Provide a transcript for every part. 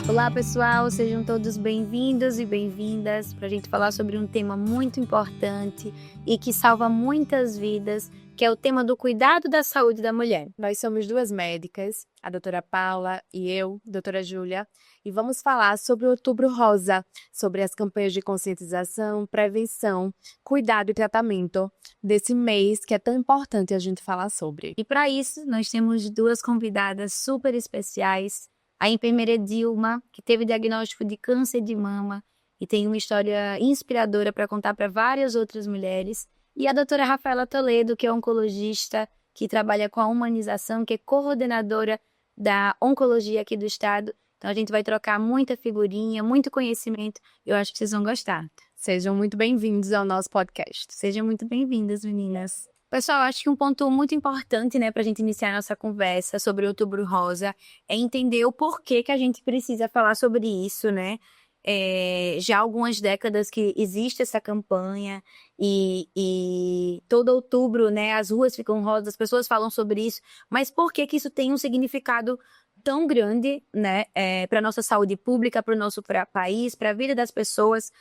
Olá, pessoal, sejam todos bem-vindos e bem-vindas para a gente falar sobre um tema muito importante e que salva muitas vidas, que é o tema do cuidado da saúde da mulher. Nós somos duas médicas, a doutora Paula e eu, doutora Júlia, e vamos falar sobre o Outubro Rosa, sobre as campanhas de conscientização, prevenção, cuidado e tratamento desse mês que é tão importante a gente falar sobre. E para isso, nós temos duas convidadas super especiais. A enfermeira Dilma, que teve diagnóstico de câncer de mama e tem uma história inspiradora para contar para várias outras mulheres. E a doutora Rafaela Toledo, que é oncologista, que trabalha com a humanização, que é coordenadora da oncologia aqui do estado. Então a gente vai trocar muita figurinha, muito conhecimento. Eu acho que vocês vão gostar. Sejam muito bem-vindos ao nosso podcast. Sejam muito bem-vindas, meninas. Pessoal, acho que um ponto muito importante, para a gente iniciar a nossa conversa sobre o Outubro Rosa é entender o porquê que a gente precisa falar sobre isso, já há algumas décadas que existe essa campanha e todo outubro, as ruas ficam rosas, as pessoas falam sobre isso, mas por que que isso tem um significado tão grande, para a nossa saúde pública, para o nosso país, para a vida das pessoas,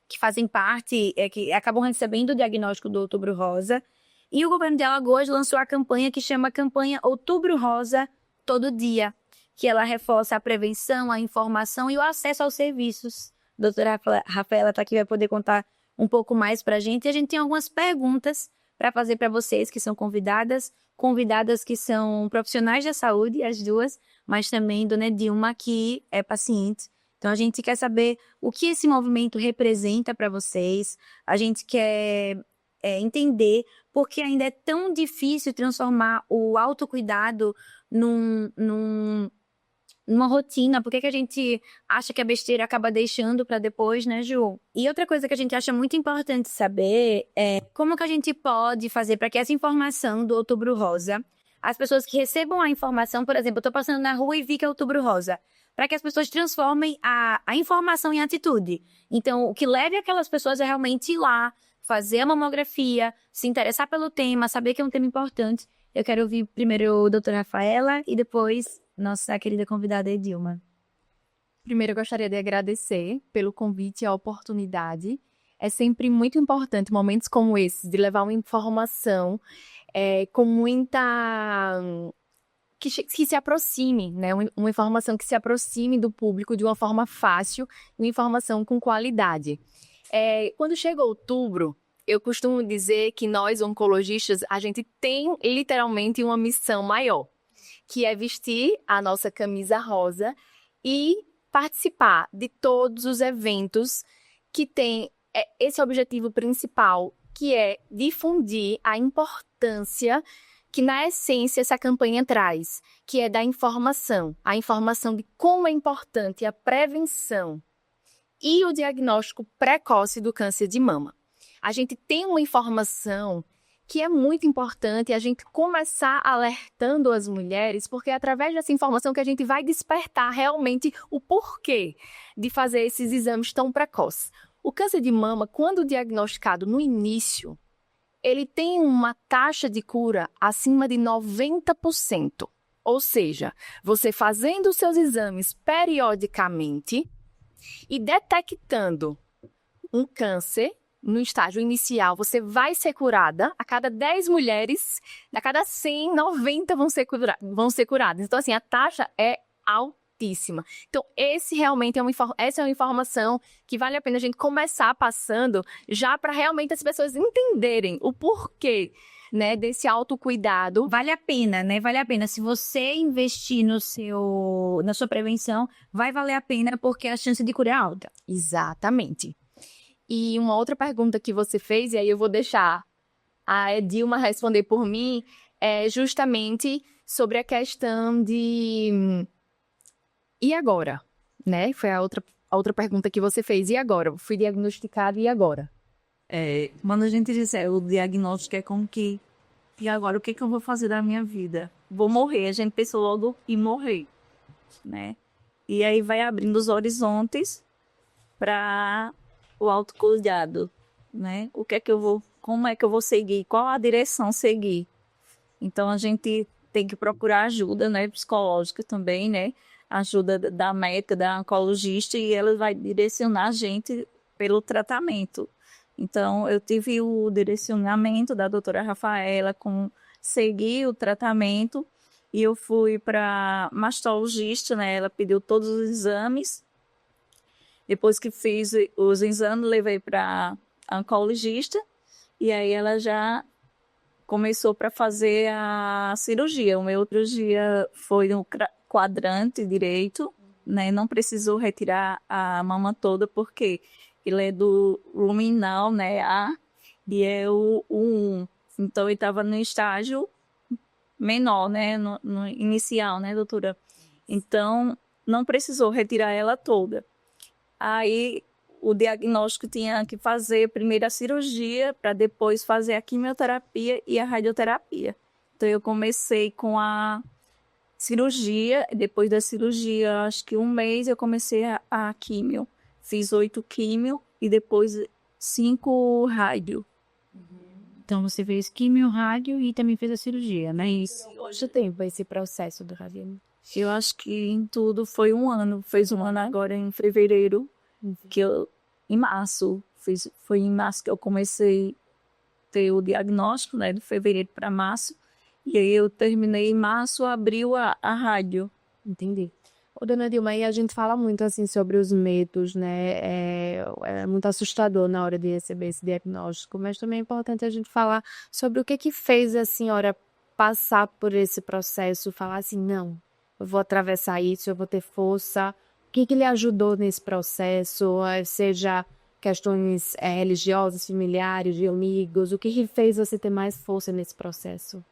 que fazem parte, que acabam recebendo o diagnóstico do Outubro Rosa. E o governo de Alagoas lançou a campanha que chama Campanha Outubro Rosa Todo Dia, que ela reforça a prevenção, a informação e o acesso aos serviços. A doutora Rafaela está aqui, vai poder contar um pouco mais para a gente. E a gente tem algumas perguntas para fazer para vocês, que são convidadas que são profissionais da saúde, as duas, mas também Dona Dilma, que é paciente. Então, a gente quer saber o que esse movimento representa para vocês. A gente quer entender por que ainda é tão difícil transformar o autocuidado numa rotina. Por que a gente acha que a besteira acaba deixando para depois, né, Ju? E outra coisa que a gente acha muito importante saber é como que a gente pode fazer para que essa informação do Outubro Rosa, as pessoas que recebam a informação, por exemplo, eu estou passando na rua e vi que é Outubro Rosa, para que as pessoas transformem a informação em atitude. Então, o que leve aquelas pessoas é realmente ir lá, fazer a mamografia, se interessar pelo tema, saber que é um tema importante. Eu quero ouvir primeiro a doutora Rafaela e depois nossa querida convidada Edilma. Primeiro, eu gostaria de agradecer pelo convite e a oportunidade. É sempre muito importante momentos como esse, de levar uma informação com muita... Que se aproxime, uma informação que se aproxime do público de uma forma fácil, uma informação com qualidade. Quando chega outubro, eu costumo dizer que nós, oncologistas, a gente tem literalmente uma missão maior, que é vestir a nossa camisa rosa e participar de todos os eventos que têm esse objetivo principal, que é difundir a importância que, na essência, essa campanha traz, que é da informação, a informação de como é importante a prevenção e o diagnóstico precoce do câncer de mama. A gente tem uma informação que é muito importante a gente começar alertando as mulheres, porque é através dessa informação que a gente vai despertar realmente o porquê de fazer esses exames tão precoces. O câncer de mama, quando diagnosticado no início, ele tem uma taxa de cura acima de 90%. Ou seja, você fazendo os seus exames periodicamente e detectando um câncer no estágio inicial, você vai ser curada. A cada 10 mulheres, a cada 100, 90 vão ser curadas. Então, assim, a taxa é altíssima. Então, essa é uma informação que vale a pena a gente começar passando já para realmente as pessoas entenderem o porquê, desse autocuidado. Vale a pena, Vale a pena. Se você investir na sua prevenção, vai valer a pena porque a chance de cura é alta. Exatamente. E uma outra pergunta que você fez, e aí eu vou deixar a Edilma responder por mim, é justamente sobre a questão de... E agora? Foi a outra pergunta que você fez. E agora? Eu fui diagnosticada, e agora? Quando a gente diz o diagnóstico é com que... E agora, o que eu vou fazer da minha vida? Vou morrer. A gente pensou logo em morrer, E aí vai abrindo os horizontes para o autocuidado, O que é que como é que eu vou seguir? Qual a direção seguir? Então, a gente tem que procurar ajuda, psicológica também, ajuda da médica, da oncologista, e ela vai direcionar a gente pelo tratamento. Então, eu tive o direcionamento da doutora Rafaela com seguir o tratamento, e eu fui para mastologista, né? Ela pediu todos os exames. Depois que fiz os exames, levei para a oncologista, e aí ela já começou para fazer a cirurgia. O meu outro dia foi no quadrante direito, né? Não precisou retirar a mama toda, porque ele é do luminal, né? A, e é o 1. Então, ele estava no estágio menor, né? No inicial, né, doutora? Então, não precisou retirar ela toda. Aí, o diagnóstico tinha que fazer primeiro a cirurgia, para depois fazer a quimioterapia e a radioterapia. Então, eu comecei com a cirurgia, depois da cirurgia, acho que um mês, eu comecei a quimio. Fiz 8 quimio e depois 5 rádio. Então, você fez quimio, rádio e também fez a cirurgia, né? Isso. Quanto tempo esse processo do radio? Eu acho que em tudo foi um ano. Fez um ano agora em fevereiro, em março. Foi em março que eu comecei a ter o diagnóstico, né? De fevereiro para março. E aí eu terminei em março, abril a rádio. Entendi. Ô, dona Dilma, e a gente fala muito assim sobre os medos, né? É muito assustador na hora de receber esse diagnóstico, mas também é importante a gente falar sobre o que fez a senhora passar por esse processo, falar assim, não, eu vou atravessar isso, eu vou ter força. O que lhe ajudou nesse processo, seja questões religiosas, familiares, de amigos, o que fez você ter mais força nesse processo?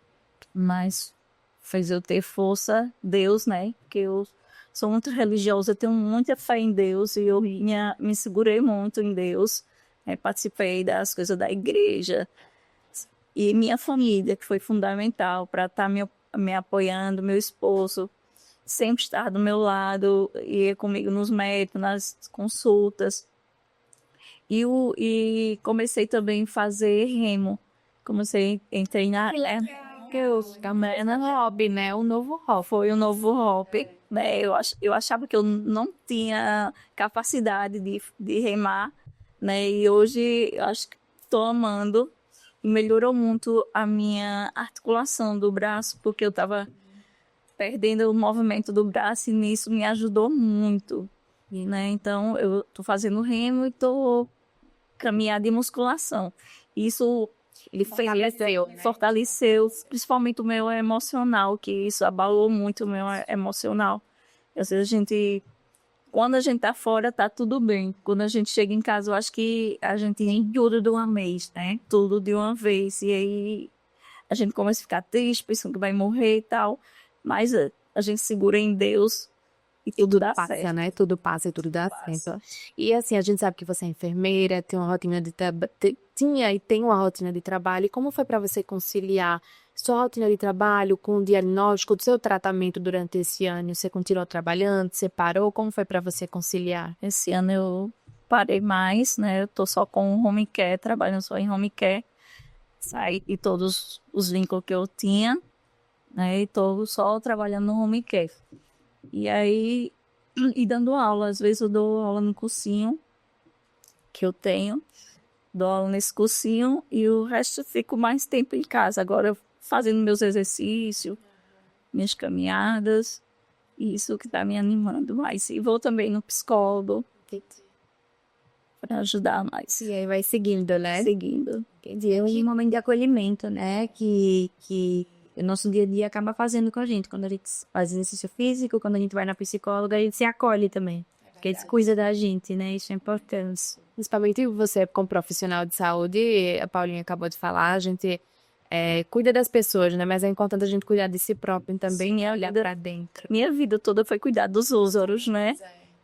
Mas fez eu ter força, Deus, né? Porque eu sou muito religiosa, eu tenho muita fé em Deus e eu me segurei muito em Deus. Participei das coisas da igreja. E minha família, que foi fundamental para estar me apoiando, meu esposo sempre estar do meu lado, ia comigo nos médicos, nas consultas. E comecei também a fazer remo. Entrei na... É um hobby, né? Um novo hobby. Foi um novo hobby, né? Eu achava que eu não tinha capacidade de remar, né? E hoje eu acho que estou amando. Melhorou muito a minha articulação do braço, porque eu estava perdendo o movimento do braço e nisso me ajudou muito, né? Então eu estou fazendo remo e estou caminhando de musculação. Isso ele fortaleceu, principalmente o meu emocional, que isso abalou muito o meu emocional. Às vezes quando a gente tá fora, tá tudo bem. Quando a gente chega em casa, eu acho que a gente tem tudo de uma vez, né? Tudo de uma vez. E aí a gente começa a ficar triste, pensando que vai morrer e tal. Mas a gente segura em Deus e tudo dá passa, certo. né? Tudo passa e tudo dá certo. E assim, a gente sabe que você é enfermeira, tem uma rotina tinha e tem uma rotina de trabalho. E como foi para você conciliar sua rotina de trabalho com o diagnóstico do seu tratamento durante esse ano? Você continuou trabalhando? Você parou? Como foi para você conciliar? Esse ano eu parei mais, né? Eu tô só com home care, trabalhando só em home care. Saí de todos os vínculos que eu tinha, né? E tô só trabalhando no home care. E aí, e dando aula. Às vezes eu dou aula no cursinho que eu tenho. Dou aula nesse cursinho e o resto eu fico mais tempo em casa. Agora fazendo meus exercícios, minhas caminhadas. Isso que está me animando mais. E vou também no psicólogo para ajudar mais. E aí vai seguindo, né? Seguindo. Entendi. É um momento de acolhimento, né? Que o nosso dia a dia acaba fazendo com a gente. Quando a gente faz exercício físico, quando a gente vai na psicóloga, a gente se acolhe também. Porque eles cuidam da gente, né? Isso é importante. Principalmente você, como profissional de saúde, a Paulinha acabou de falar, a gente cuida das pessoas, né? Mas é importante a gente cuidar de si próprio também. Sim, e olhar para dentro. Minha vida toda foi cuidar dos outros, né?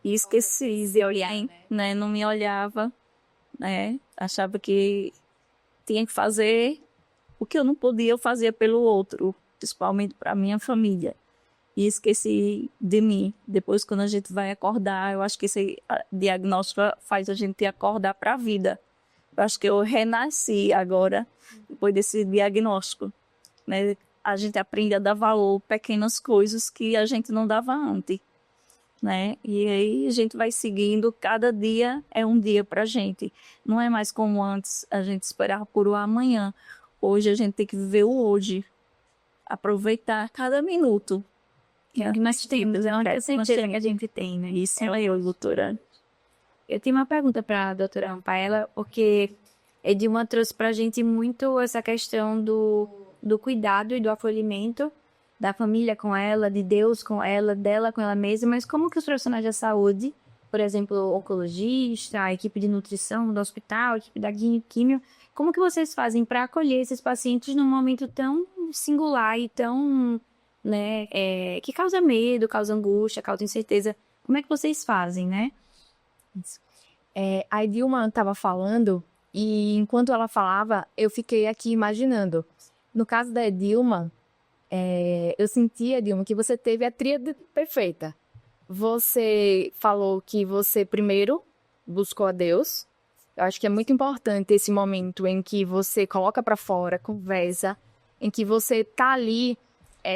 E esqueci de olhar, né? Não me olhava, né? Achava que tinha que fazer o que eu não podia, eu fazia pelo outro, principalmente para minha família. E esqueci de mim. Depois, quando a gente vai acordar, eu acho que esse diagnóstico faz a gente acordar para a vida. Eu acho que eu renasci agora, depois desse diagnóstico, né? A gente aprende a dar valor a pequenas coisas que a gente não dava antes. né? E aí a gente vai seguindo, cada dia é um dia pra gente. Não é mais como antes a gente esperava por o amanhã. Hoje a gente tem que viver o hoje, aproveitar cada minuto. É o que nós temos, é uma certeza que a gente tem, né? Isso é eu, doutora. Eu tenho uma pergunta para a doutora Rafaela, porque Edilma trouxe para a gente muito essa questão do cuidado e do acolhimento da família com ela, de Deus com ela, dela com ela mesma, mas como que os profissionais da saúde, por exemplo, o oncologista, a equipe de nutrição do hospital, a equipe da químio, como que vocês fazem para acolher esses pacientes num momento tão singular e tão, né, que causa medo, causa angústia, causa incerteza? Como é que vocês fazem, né? Isso. A Edilma estava falando e enquanto ela falava, eu fiquei aqui imaginando. No caso da Edilma, eu senti, Edilma, que você teve a tríade perfeita. Você falou que você primeiro buscou a Deus. Eu acho que é muito importante esse momento em que você coloca para fora, conversa, em que você tá ali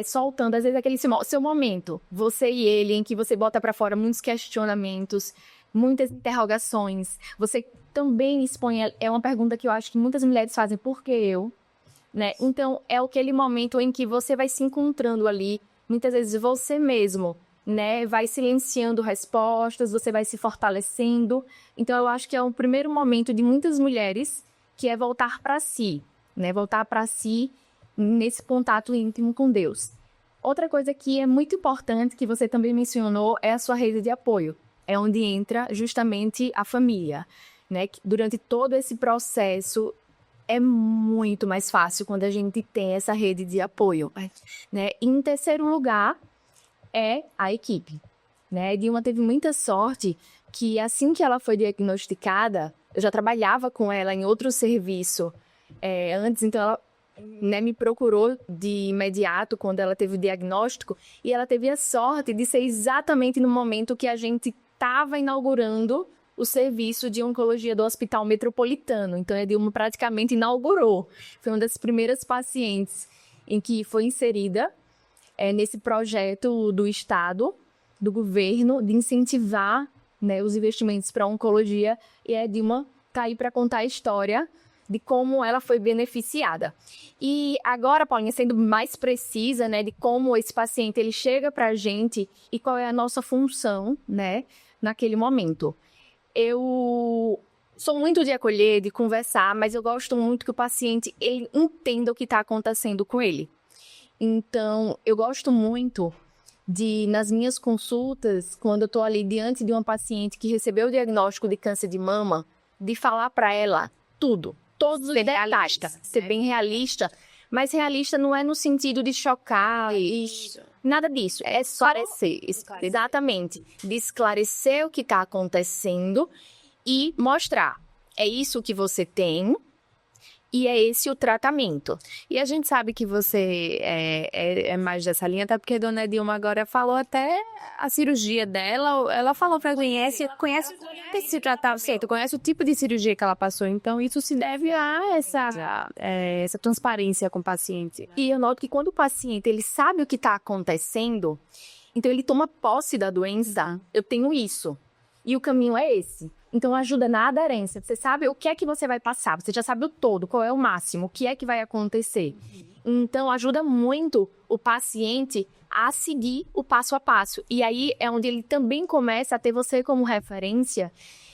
soltando, às vezes, aquele seu momento, você e ele, em que você bota para fora muitos questionamentos, muitas interrogações. Você também expõe, é uma pergunta que eu acho que muitas mulheres fazem, por que eu? Né? Então, é aquele momento em que você vai se encontrando ali, muitas vezes você mesmo, né? Vai silenciando respostas, você vai se fortalecendo. Então, eu acho que é o primeiro momento de muitas mulheres que é voltar para si, né? Voltar para si nesse contato íntimo com Deus. Outra coisa que é muito importante, que você também mencionou, é a sua rede de apoio. É onde entra justamente a família, né? Durante todo esse processo, é muito mais fácil quando a gente tem essa rede de apoio, né? E em terceiro lugar, é a equipe, né? Dilma teve muita sorte que assim que ela foi diagnosticada, eu já trabalhava com ela em outro serviço antes, então ela, né, me procurou de imediato quando ela teve o diagnóstico e ela teve a sorte de ser exatamente no momento que a gente estava inaugurando o serviço de oncologia do Hospital Metropolitano. Então, a Dilma praticamente inaugurou. Foi uma das primeiras pacientes em que foi inserida nesse projeto do Estado, do governo, de incentivar, né, os investimentos para a oncologia. E a Dilma está aí para contar a história de como ela foi beneficiada. E agora, Paulinha, sendo mais precisa, né, de como esse paciente ele chega para a gente e qual é a nossa função, né, naquele momento. Eu sou muito de acolher, de conversar, mas eu gosto muito que o paciente ele entenda o que está acontecendo com ele. Então, eu gosto muito de, nas minhas consultas, quando eu estou ali diante de uma paciente que recebeu o diagnóstico de câncer de mama, de falar para ela tudo, todos os detalhes, ser bem realista, mas realista não é no sentido de chocar, nada disso, é só esclarecer. Exatamente, de esclarecer o que está acontecendo e mostrar, é isso que você tem e é esse o tratamento. E a gente sabe que você é mais dessa linha, até porque a dona Dilma agora falou até a cirurgia dela, ela falou pra conhece esse tratamento, conhece o tipo de cirurgia que ela passou, então isso se deve a essa transparência com o paciente. E eu noto que quando o paciente ele sabe o que está acontecendo, então ele toma posse da doença, eu tenho isso, e o caminho é esse. Então, ajuda na aderência. Você sabe o que é que você vai passar. Você já sabe o todo, qual é o máximo, o que é que vai acontecer. Então, ajuda muito o paciente a seguir o passo a passo. E aí é onde ele também começa a ter você como referência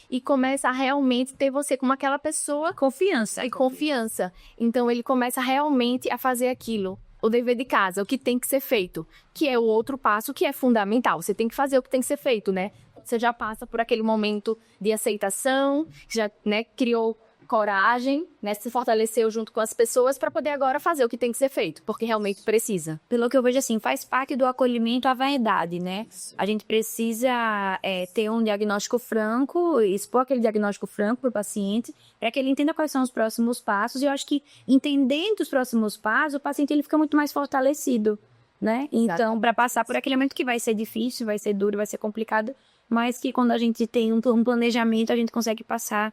e começa a realmente ter você como aquela pessoa... Confiança. E confiança. Então, ele começa realmente a fazer aquilo. O dever de casa, o que tem que ser feito. Que é o outro passo que é fundamental. Você tem que fazer o que tem que ser feito, né? Você já passa por aquele momento de aceitação, já, né, criou coragem, né, se fortaleceu junto com as pessoas para poder agora fazer o que tem que ser feito, porque realmente precisa. Pelo que eu vejo, assim, faz parte do acolhimento à vaidade, né? A gente precisa ter um diagnóstico franco, expor aquele diagnóstico franco para o paciente, para que ele entenda quais são os próximos passos. E eu acho que, entendendo os próximos passos, o paciente ele fica muito mais fortalecido, né? Então, para passar por aquele momento que vai ser difícil, vai ser duro, vai ser complicado, mas que quando a gente tem um planejamento, a gente consegue passar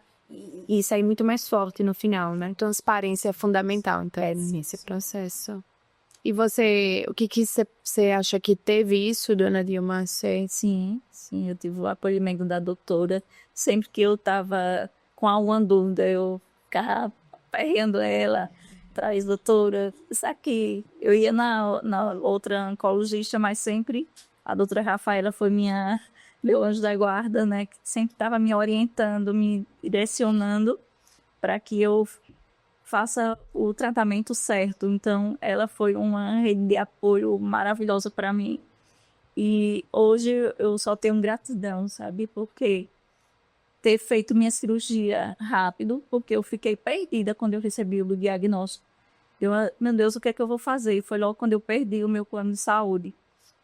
e sair muito mais forte no final, né? Transparência é fundamental, então, nesse processo. E você, o que você acha que teve isso, dona Dilma? Sim, eu tive o apoimento da doutora. Sempre que eu estava com alguma dúvida, eu ficava aperreando ela. Traz, doutora, isso aqui. Eu ia na outra oncologista, mas sempre a doutora Rafaela foi meu anjo da guarda, né? Que sempre estava me orientando, me direcionando para que eu faça o tratamento certo. Então, ela foi uma rede de apoio maravilhosa para mim. E hoje eu só tenho gratidão, sabe? Porque ter feito minha cirurgia rápido, porque eu fiquei perdida quando eu recebi o diagnóstico. Meu Deus, o que é que eu vou fazer? E foi logo quando eu perdi o meu plano de saúde.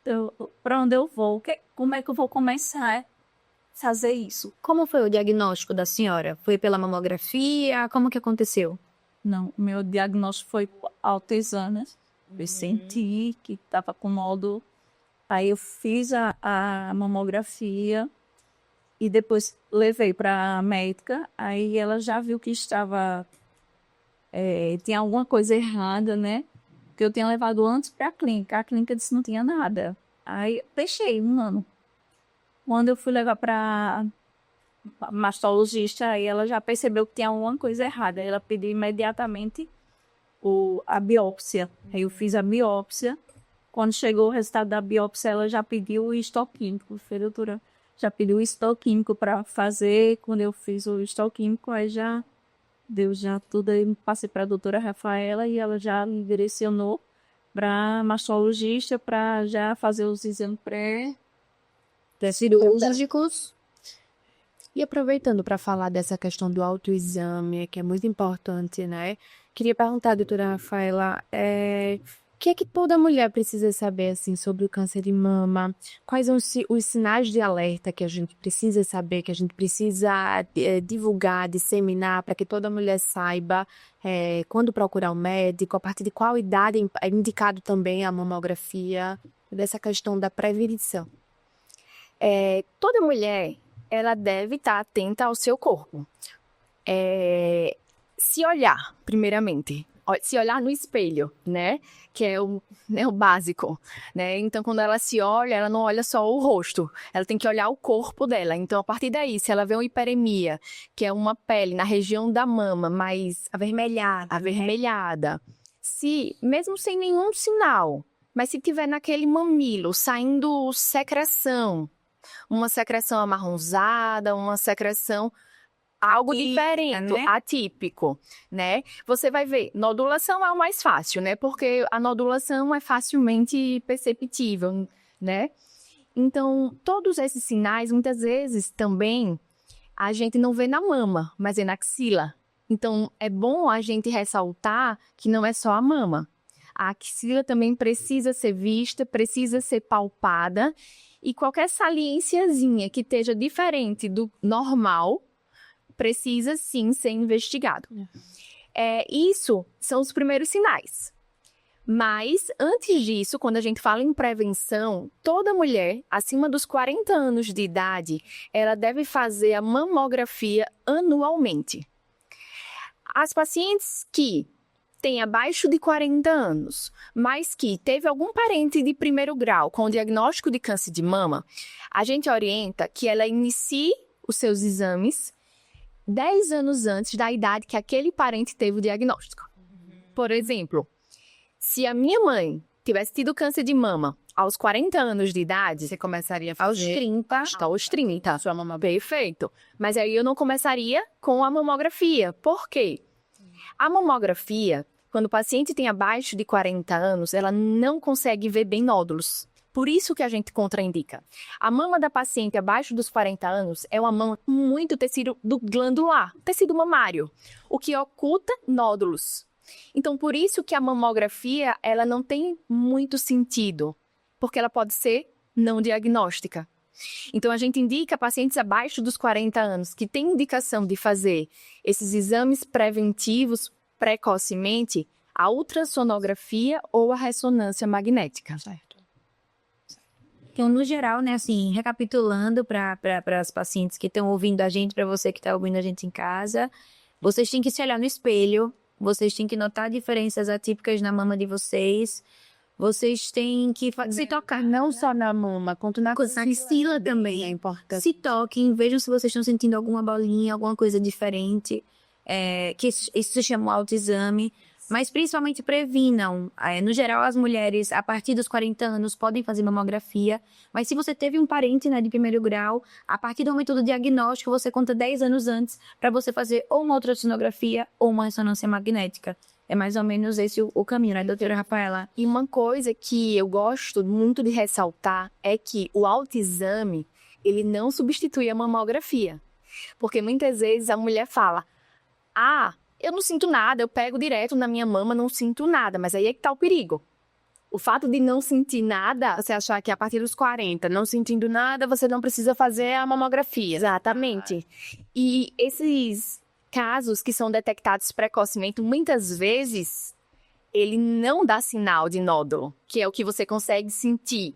Então, para onde eu vou? Como é que eu vou começar a fazer isso? Como foi o diagnóstico da senhora? Foi pela mamografia? Como que aconteceu? Não, meu diagnóstico foi autoexames. Eu senti que estava com nódulo. Aí eu fiz a mamografia e depois levei para a médica. Aí ela já viu que tinha alguma coisa errada, né? Que eu tinha levado antes para a clínica. A clínica disse que não tinha nada. Aí deixei um ano. Quando eu fui levar para mastologista, aí ela já percebeu que tinha alguma coisa errada. Ela pediu imediatamente a biópsia. Aí eu fiz a biópsia. Quando chegou o resultado da biópsia, ela já pediu o histoquímico. A doutora já pediu o histoquímico para fazer. Quando eu fiz o histoquímico, aí já deu já tudo. Aí passei para a doutora Rafaela e ela já me direcionou para mastologista para já fazer os exames Cirúrgicos. E aproveitando para falar dessa questão do autoexame, que é muito importante, né? Queria perguntar, doutora Rafaela, o que é que toda mulher precisa saber, assim, sobre o câncer de mama? Quais são os sinais de alerta que a gente precisa saber, que a gente precisa divulgar, disseminar, para que toda mulher saiba quando procurar um médico, a partir de qual idade é indicado também a mamografia, dessa questão da prevenção? Toda mulher, ela deve estar atenta ao seu corpo. Se olhar, primeiramente. Se olhar no espelho, né? Que é o básico, né? Então, quando ela se olha, ela não olha só o rosto. Ela tem que olhar o corpo dela. Então, a partir daí, se ela vê uma hiperemia, que é uma pele na região da mama mais avermelhada, mesmo sem nenhum sinal, mas se tiver naquele mamilo saindo secreção, uma secreção amarronzada, uma secreção algo diferente, né? atípico, né? Você vai ver, nodulação é o mais fácil, né? Porque a nodulação é facilmente perceptível, né? Então, todos esses sinais, muitas vezes, também, a gente não vê na mama, mas é na axila. Então, é bom a gente ressaltar que não é só a mama. A axila também precisa ser vista, precisa ser palpada, e qualquer saliênciazinha que esteja diferente do normal, precisa sim ser investigado. Isso são os primeiros sinais. Mas, antes disso, quando a gente fala em prevenção, toda mulher acima dos 40 anos de idade, ela deve fazer a mamografia anualmente. As pacientes que têm abaixo de 40 anos, mas que teve algum parente de primeiro grau com diagnóstico de câncer de mama, a gente orienta que ela inicie os seus exames 10 anos antes da idade que aquele parente teve o diagnóstico. Por exemplo, se a minha mãe tivesse tido câncer de mama aos 40 anos de idade, Você começaria a fazer aos 30. sua mamografia. Perfeito. Mas aí eu não começaria com a mamografia. Por quê? A mamografia, quando o paciente tem abaixo de 40 anos, ela não consegue ver bem nódulos. Por isso que a gente contraindica. A mama da paciente abaixo dos 40 anos é uma mama com muito tecido glandular, tecido mamário, o que oculta nódulos. Então, por isso que a mamografia, ela não tem muito sentido, porque ela pode ser não diagnóstica. Então, a gente indica pacientes abaixo dos 40 anos que têm indicação de fazer esses exames preventivos precocemente, a ultrassonografia ou a ressonância magnética. Certo. Então, no geral, né, assim, recapitulando para as pacientes que estão ouvindo a gente, para você que está ouvindo a gente em casa, vocês têm que se olhar no espelho, vocês têm que notar diferenças atípicas na mama de vocês, vocês têm que Se tocar não só na mama, quanto na axila também. é importante. Se toquem, vejam se vocês estão sentindo alguma bolinha, alguma coisa diferente, que isso se chama autoexame, mas principalmente previnam. No geral, as mulheres, a partir dos 40 anos, podem fazer mamografia, mas se você teve um parente, né, de primeiro grau, a partir do momento do diagnóstico, você conta 10 anos antes para você fazer ou uma ultrassonografia ou uma ressonância magnética. É mais ou menos esse o caminho, né, doutora Rafaela? E uma coisa que eu gosto muito de ressaltar é que o autoexame, ele não substitui a mamografia. Porque muitas vezes a mulher fala, eu não sinto nada, eu pego direto na minha mama, não sinto nada. Mas aí é que tá o perigo. O fato de não sentir nada, você achar que a partir dos 40, não sentindo nada, você não precisa fazer a mamografia. Exatamente. E esses casos que são detectados precocemente, muitas vezes, ele não dá sinal de nódulo, que é o que você consegue sentir,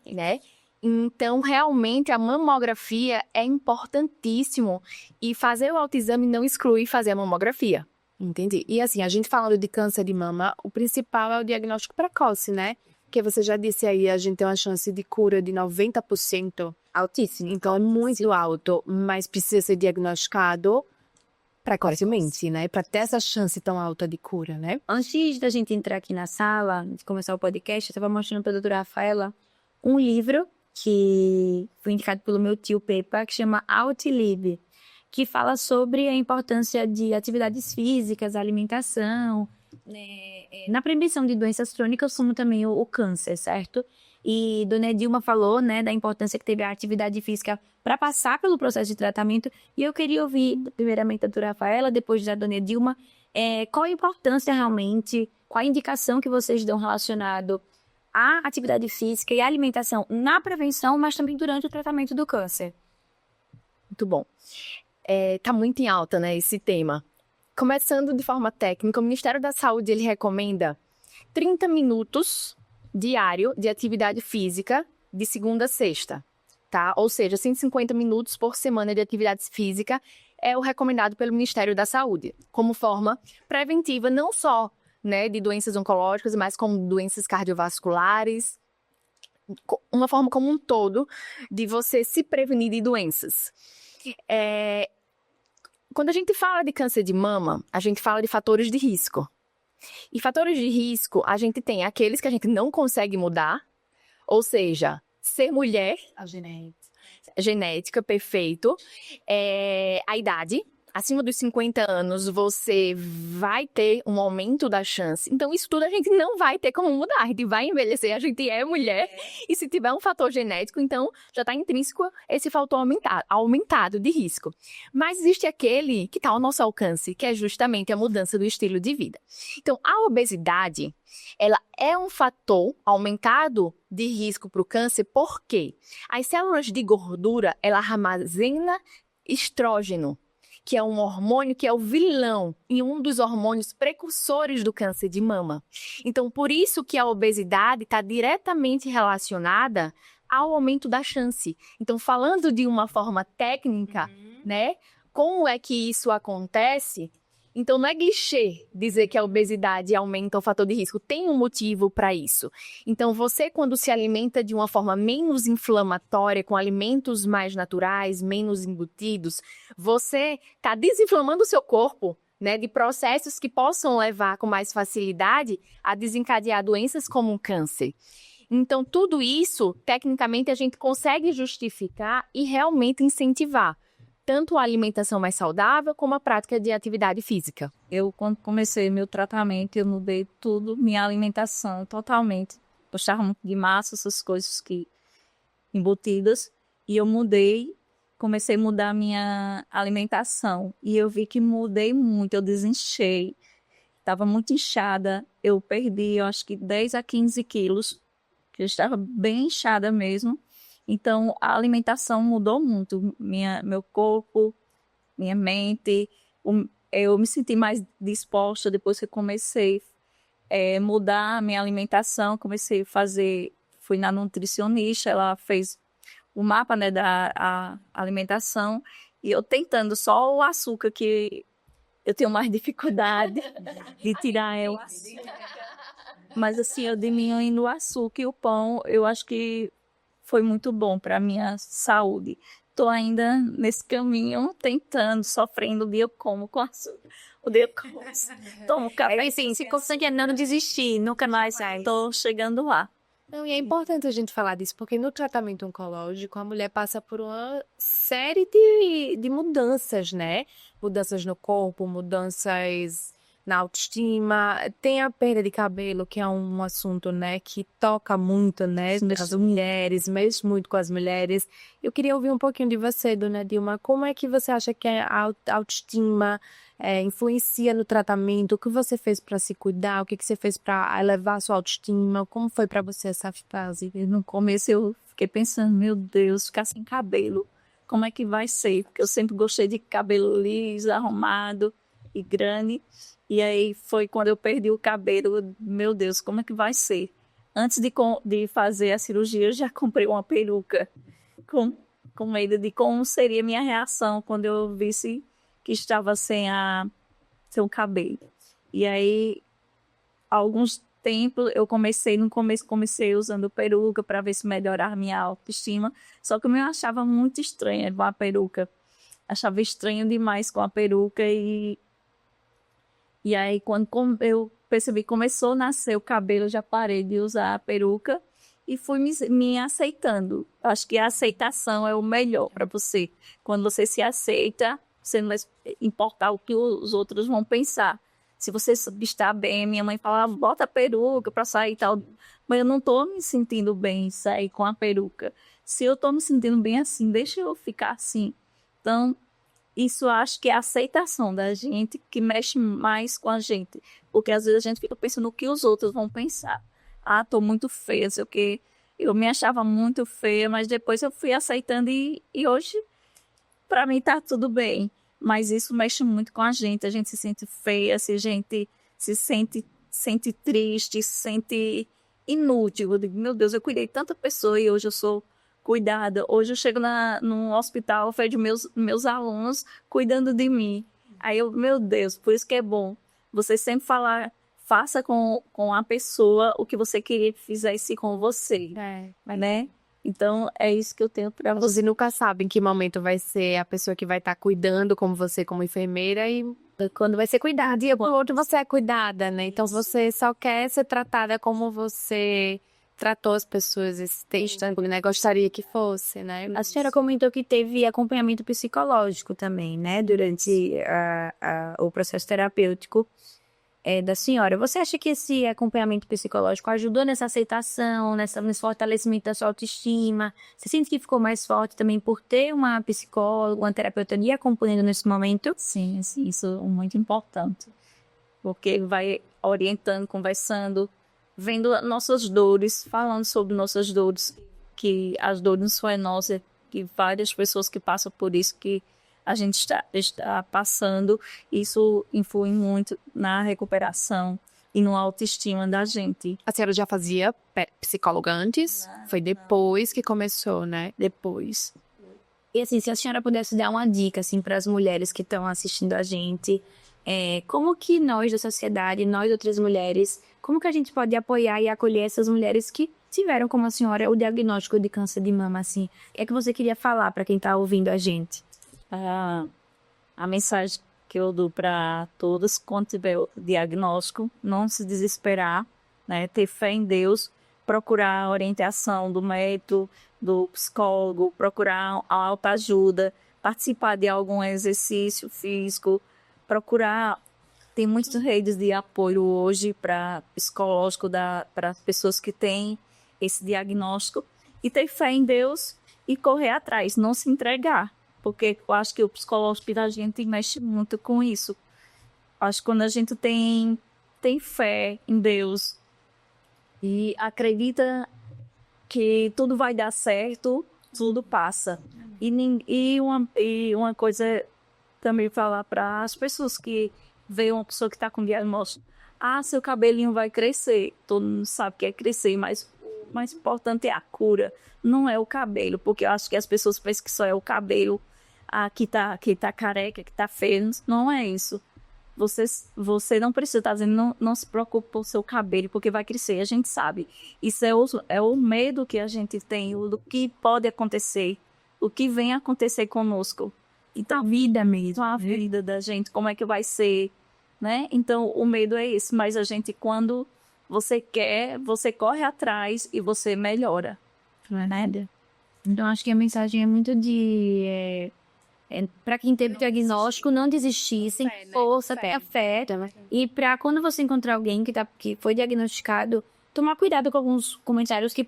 né? Então, realmente, a mamografia é importantíssimo e fazer o autoexame não exclui fazer a mamografia. Entendi. E assim, a gente falando de câncer de mama, o principal é o diagnóstico precoce, né? Porque você já disse aí, a gente tem uma chance de cura de 90%. Altíssimo. Então, é muito alto, mas precisa ser diagnosticado precocemente, né? Para ter essa chance tão alta de cura, né? Antes da gente entrar aqui na sala, de começar o podcast, eu estava mostrando para a doutora Rafaela um livro que foi indicado pelo meu tio Pepa, que chama Outlib, que fala sobre a importância de atividades físicas, alimentação, né, na prevenção de doenças crônicas, como também o câncer, certo? E Dona Edilma falou, né, da importância que teve a atividade física para passar pelo processo de tratamento. E eu queria ouvir, primeiramente, a doutora Rafaela, depois da Dona Edilma, qual a importância realmente, qual a indicação que vocês dão relacionado à atividade física e à alimentação na prevenção, mas também durante o tratamento do câncer. Muito bom. Tá muito em alta, né, esse tema. Começando de forma técnica, o Ministério da Saúde, ele recomenda 30 minutos diário de atividade física de segunda a sexta, tá? Ou seja, 150 minutos por semana de atividade física é o recomendado pelo Ministério da Saúde, como forma preventiva, não só, né, de doenças oncológicas, mas como doenças cardiovasculares, uma forma como um todo de você se prevenir de doenças. Quando a gente fala de câncer de mama, a gente fala de fatores de risco. E fatores de risco, a gente tem aqueles que a gente não consegue mudar, ou seja, ser mulher, A genética, perfeito, a idade, acima dos 50 anos, você vai ter um aumento da chance. Então, isso tudo a gente não vai ter como mudar. A gente vai envelhecer, a gente é mulher. E se tiver um fator genético, então já está intrínseco esse fator aumentado de risco. Mas existe aquele que está ao nosso alcance, que é justamente a mudança do estilo de vida. Então, a obesidade, ela é um fator aumentado de risco para o câncer, porque as células de gordura, ela armazena estrógeno, que é um hormônio que é o vilão e um dos hormônios precursores do câncer de mama. Então, por isso que a obesidade está diretamente relacionada ao aumento da chance. Então, falando de uma forma técnica, né, como é que isso acontece? Então, não é clichê dizer que a obesidade aumenta o fator de risco. Tem um motivo para isso. Então, você, quando se alimenta de uma forma menos inflamatória, com alimentos mais naturais, menos embutidos, você está desinflamando o seu corpo, né, de processos que possam levar com mais facilidade a desencadear doenças como o câncer. Então, tudo isso, tecnicamente, a gente consegue justificar e realmente incentivar tanto a alimentação mais saudável como a prática de atividade física. Eu, quando comecei meu tratamento, eu mudei tudo, minha alimentação totalmente. Gostava muito de massa, essas coisas que embutidas. E eu comecei a mudar minha alimentação. E eu vi que mudei muito, eu desinchei. Estava muito inchada. Eu perdi, eu acho que 10 a 15 quilos. Eu estava bem inchada mesmo. Então, a alimentação mudou muito, meu corpo, minha mente. Eu me senti mais disposta depois que eu comecei a mudar a minha alimentação. Comecei a fui na nutricionista, ela fez o mapa, né, da alimentação. E eu tentando só o açúcar, que eu tenho mais dificuldade de tirar. Mas assim, eu diminuindo o açúcar e o pão, eu acho que foi muito bom para minha saúde. Estou ainda nesse caminho, tentando, sofrendo. O dia eu como com açúcar, o dia eu como, tomo café. É assim, se constante é não desistir, nunca mais sai. Estou chegando lá. Não, e é importante a gente falar disso, porque no tratamento oncológico a mulher passa por uma série de mudanças, né? Mudanças no corpo, mudanças na autoestima, tem a perda de cabelo, que é um assunto, né, que toca muito, né, as mulheres, mexe muito com as mulheres. Eu queria ouvir um pouquinho de você, dona Dilma, como é que você acha que a autoestima influencia no tratamento? O que você fez para se cuidar? O que você fez para elevar a sua autoestima? Como foi para você essa fase? No começo eu fiquei pensando, meu Deus, ficar sem cabelo, como é que vai ser? Porque eu sempre gostei de cabelo liso, arrumado e grande. E aí foi quando eu perdi o cabelo, meu Deus, como é que vai ser? Antes de fazer a cirurgia, eu já comprei uma peruca, com medo de como seria a minha reação quando eu visse que estava sem o cabelo. E aí, há alguns tempos, no começo comecei usando peruca para ver se melhorava a minha autoestima, só que eu me achava muito estranha com a peruca. Achava estranho demais com a peruca e aí, quando eu percebi que começou a nascer o cabelo, eu já parei de usar a peruca e fui me aceitando. Acho que a aceitação é o melhor para você. Quando você se aceita, você não vai importar o que os outros vão pensar. Se você está bem, minha mãe falava, bota a peruca para sair e tal. Mas eu não estou me sentindo bem em sair com a peruca. Se eu estou me sentindo bem assim, deixa eu ficar assim. Então, isso acho que é a aceitação da gente que mexe mais com a gente. Porque às vezes a gente fica pensando no que os outros vão pensar. Ah, tô muito feia, sei o quê. Eu me achava muito feia, mas depois eu fui aceitando e hoje, para mim, tá tudo bem. Mas isso mexe muito com a gente se sente feia, a gente se sente triste, se sente inútil. Eu digo, meu Deus, eu cuidei de tanta pessoa e hoje eu sou cuidada. Hoje eu chego no hospital, vejo meus alunos cuidando de mim. Aí eu, meu Deus, por isso que é bom você sempre falar, faça com a pessoa o que você queria que fizesse com você, né? Então, é isso que eu tenho para você. Você nunca sabe em que momento vai ser a pessoa que vai estar cuidando, como você, como enfermeira, e Quando vai ser cuidado. E por outro você é cuidada, né? Então você só quer ser tratada como você tratou as pessoas esse texto, né? Gostaria que fosse, né? A senhora comentou que teve acompanhamento psicológico também, né? Durante o processo terapêutico da senhora. Você acha que esse acompanhamento psicológico ajudou nessa aceitação, nesse fortalecimento da sua autoestima? Você sente que ficou mais forte também por ter uma psicóloga, uma terapeuta lhe acompanhando nesse momento? Sim, isso é muito importante. Porque vai orientando, conversando, vendo nossas dores, falando sobre nossas dores, que as dores não são nossas, que várias pessoas que passam por isso, que a gente está passando, isso influi muito na recuperação e na autoestima da gente. A senhora já fazia psicóloga antes? Foi depois que começou, né? Depois. E assim, se a senhora pudesse dar uma dica assim, para as mulheres que estão assistindo a gente, como que nós da sociedade, nós outras mulheres, como que a gente pode apoiar e acolher essas mulheres que tiveram, como a senhora, o diagnóstico de câncer de mama, assim? É que você queria falar para quem está ouvindo a gente? A mensagem que eu dou para todas, quando tiver o diagnóstico, não se desesperar, né? Ter fé em Deus, procurar a orientação do médico, do psicólogo, procurar a autoajuda, participar de algum exercício físico, procurar. Tem muitas redes de apoio hoje para psicológico, para pessoas que têm esse diagnóstico, e ter fé em Deus e correr atrás, não se entregar. Porque eu acho que o psicológico da gente mexe muito com isso. Acho que quando a gente tem fé em Deus e acredita que tudo vai dar certo, tudo passa. E uma coisa também falar para as pessoas que veem uma pessoa que está com diagnóstico, seu cabelinho vai crescer. Todo mundo sabe que é crescer, mas o mais importante é a cura, não é o cabelo, porque eu acho que as pessoas pensam que só é o cabelo que tá careca, que tá feio. Não é isso. Você não precisa estar dizendo, não se preocupe com o seu cabelo, porque vai crescer, a gente sabe. Isso é o medo que a gente tem, do que pode acontecer, o que vem acontecer conosco. Então, A vida mesmo. a vida da gente, como é que vai ser, né? Então, o medo é esse, mas a gente, quando você quer, você corre atrás e você melhora. Verdade. Então, acho que a mensagem é muito de... para quem teve diagnóstico, não desistir, sem força, tenha fé. E para quando você encontrar alguém que foi diagnosticado, tomar cuidado com alguns comentários que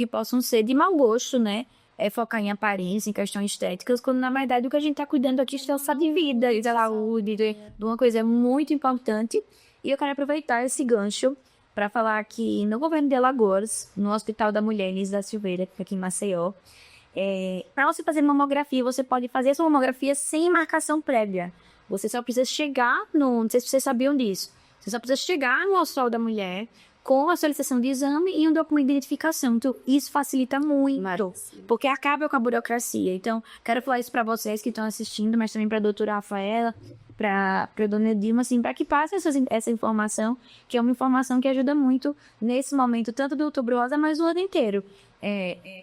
possam ser de mau gosto, né? Focar em aparência, em questões estéticas, quando na verdade o que a gente está cuidando aqui é de vida, de saúde, de uma coisa muito importante. E eu quero aproveitar esse gancho para falar que no governo de Alagoas, no Hospital da Mulher Elis da Silveira, que é aqui em Maceió, para você fazer mamografia, você pode fazer essa mamografia sem marcação prévia. Você só precisa chegar não sei se vocês sabiam disso, você só precisa chegar no Hospital da Mulher com a solicitação de exame e um documento de identificação. Então, isso facilita muito, porque acaba com a burocracia. Então, quero falar isso para vocês que estão assistindo, mas também para a doutora Rafaela, para a dona Dilma, assim, para que passe essa informação, que é uma informação que ajuda muito nesse momento, tanto do Outubro Rosa, mas o ano inteiro.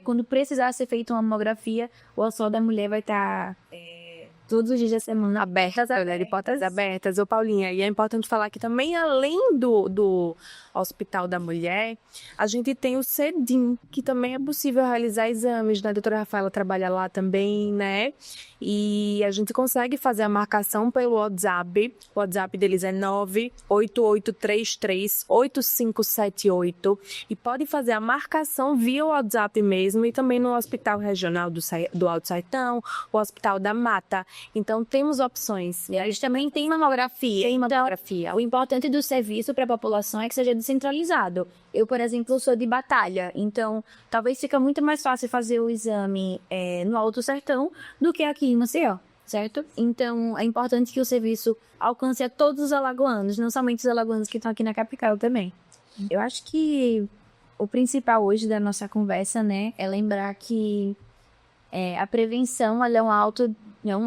Quando precisar ser feita uma mamografia, o Hospital da Mulher vai estar todos os dias da semana Abertas, de portas abertas. Ô, Paulinha, e é importante falar que também, além do Hospital da Mulher, a gente tem o CEDIM, que também é possível realizar exames, né? A doutora Rafaela trabalha lá também, né? E a gente consegue fazer a marcação pelo WhatsApp. O WhatsApp deles é 988338578 e pode fazer a marcação via WhatsApp mesmo e também no Hospital Regional do Alto Sertão, o Hospital da Mata. Então, temos opções. E a gente também tem mamografia. O importante do serviço para a população é que seja descentralizado. Eu, por exemplo, sou de Batalha, então talvez fica muito mais fácil fazer o exame no Alto Sertão do que aqui em Maceió, certo? Então, é importante que o serviço alcance a todos os alagoanos, não somente os alagoanos que estão aqui na capital também. Eu acho que o principal hoje da nossa conversa, né, é lembrar que a prevenção ela é um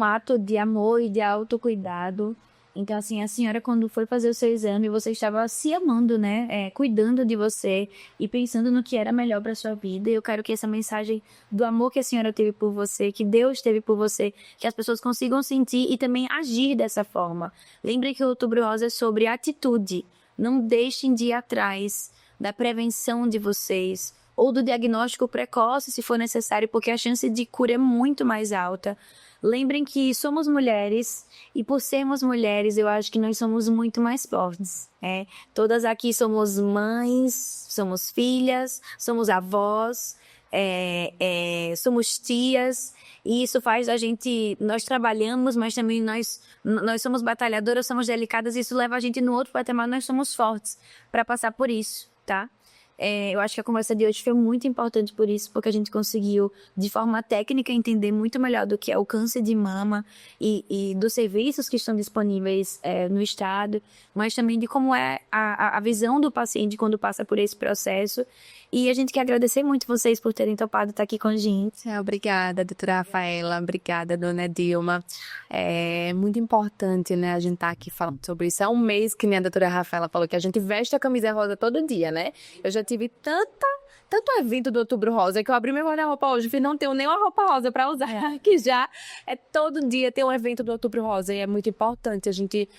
ato de amor e de autocuidado. Então, assim, a senhora, quando foi fazer o seu exame, você estava se amando, né? Cuidando de você e pensando no que era melhor para sua vida. E eu quero que essa mensagem do amor que a senhora teve por você, que Deus teve por você, que as pessoas consigam sentir e também agir dessa forma. Lembre que o Outubro Rosa é sobre atitude. Não deixem de ir atrás da prevenção de vocês ou do diagnóstico precoce, se for necessário, porque a chance de cura é muito mais alta. Lembrem que somos mulheres e por sermos mulheres, eu acho que nós somos muito mais fortes. Todas aqui somos mães, somos filhas, somos avós, somos tias e isso faz a gente... Nós trabalhamos, mas também nós somos batalhadoras, somos delicadas e isso leva a gente no outro patamar, nós somos fortes para passar por isso, tá? Eu acho que a conversa de hoje foi muito importante por isso, porque a gente conseguiu, de forma técnica, entender muito melhor do que é o câncer de mama e dos serviços que estão disponíveis no estado, mas também de como é a visão do paciente quando passa por esse processo. E a gente quer agradecer muito vocês por terem topado estar aqui com a gente. Obrigada, doutora Rafaela. Obrigada, dona Dilma. É muito importante, né, a gente estar aqui falando sobre isso. É um mês que nem a doutora Rafaela falou que a gente veste a camisa rosa todo dia, né? Eu já tive tanto evento do Outubro Rosa que eu abri meu guarda-roupa hoje e não tenho nem uma roupa rosa para usar, que já todo dia tem um evento do Outubro Rosa e é muito importante a gente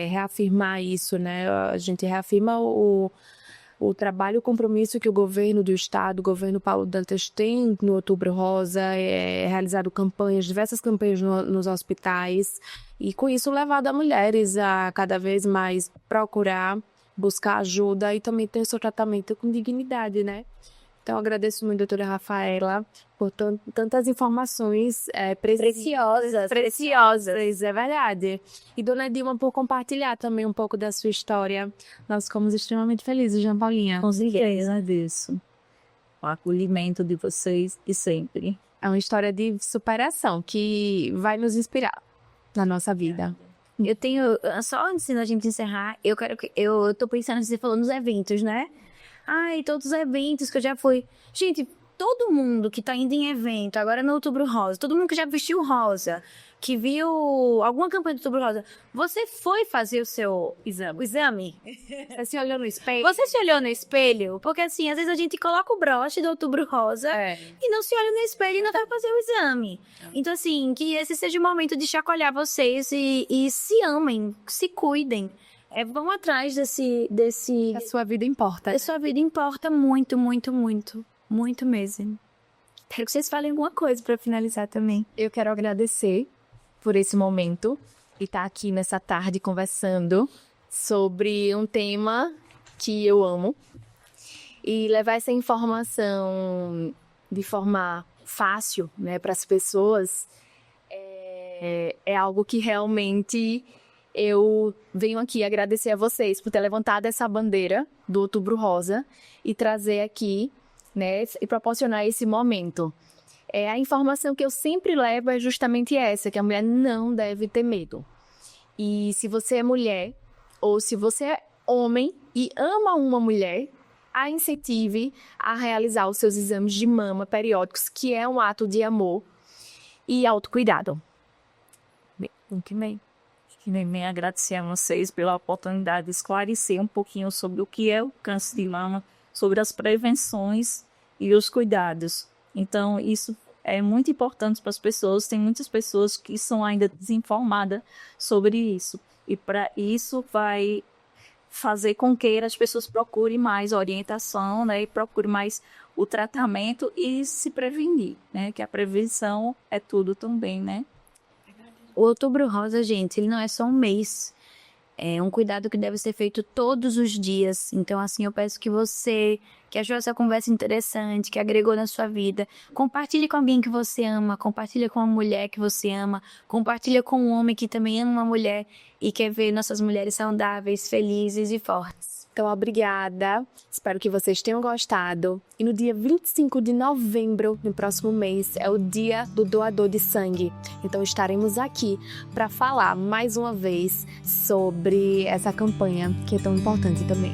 reafirmar isso, né? A gente reafirma o trabalho, o compromisso que o governo do estado, o governo Paulo Dantas tem no Outubro Rosa, realizado diversas campanhas nos hospitais e com isso levado a mulheres a cada vez mais procurar, buscar ajuda e também ter seu tratamento com dignidade, né? Então, eu agradeço muito, doutora Rafaela, por tantas informações preciosas, é verdade. E dona Dilma, por compartilhar também um pouco da sua história. Nós ficamos extremamente felizes, Jean Paulinha. Com certeza. Agradeço o acolhimento de vocês e sempre. É uma história de superação que vai nos inspirar na nossa vida. Eu tenho, só antes da gente encerrar, eu tô pensando, você falou nos eventos, né? Ai, todos os eventos que eu já fui. Gente, todo mundo que tá indo em evento, agora no Outubro Rosa, todo mundo que já vestiu rosa, que viu alguma campanha do Outubro Rosa, você foi fazer o seu exame? Você se olhou no espelho? Você se olhou no espelho? Porque assim, às vezes a gente coloca o broche do Outubro Rosa e não se olha no espelho e não vai fazer o exame. Então assim, que esse seja o momento de chacoalhar vocês e se amem, se cuidem. Vão atrás desse... A sua vida importa. A sua vida importa muito, muito, muito. Muito mesmo. Quero que vocês falem alguma coisa pra finalizar também. Eu quero agradecer por esse momento e estar aqui nessa tarde conversando sobre um tema que eu amo e levar essa informação de forma fácil, né, para as pessoas é algo que realmente eu venho aqui agradecer a vocês por ter levantado essa bandeira do Outubro Rosa e trazer aqui, né, e proporcionar esse momento. A informação que eu sempre levo é justamente essa, que a mulher não deve ter medo. E se você é mulher, ou se você é homem e ama uma mulher, a incentive a realizar os seus exames de mama periódicos, que é um ato de amor e autocuidado. Que nem agradecer a vocês pela oportunidade de esclarecer um pouquinho sobre o que é o câncer de mama, sobre as prevenções e os cuidados. Então, isso é muito importante para as pessoas. Tem muitas pessoas que são ainda desinformadas sobre isso. E para isso vai fazer com que as pessoas procurem mais orientação, né? E procurem mais o tratamento e se prevenir, né? Que a prevenção é tudo também, né? O Outubro Rosa, gente, ele não é só um mês. É um cuidado que deve ser feito todos os dias. Então, assim, eu peço que você, que achou essa conversa interessante, que agregou na sua vida, compartilhe com alguém que você ama, compartilhe com uma mulher que você ama, compartilhe com um homem que também ama uma mulher e quer ver nossas mulheres saudáveis, felizes e fortes. Então, obrigada. Espero que vocês tenham gostado. E no dia 25 de novembro, no próximo mês, é o dia do doador de sangue. Então, estaremos aqui para falar mais uma vez sobre essa campanha que é tão importante também.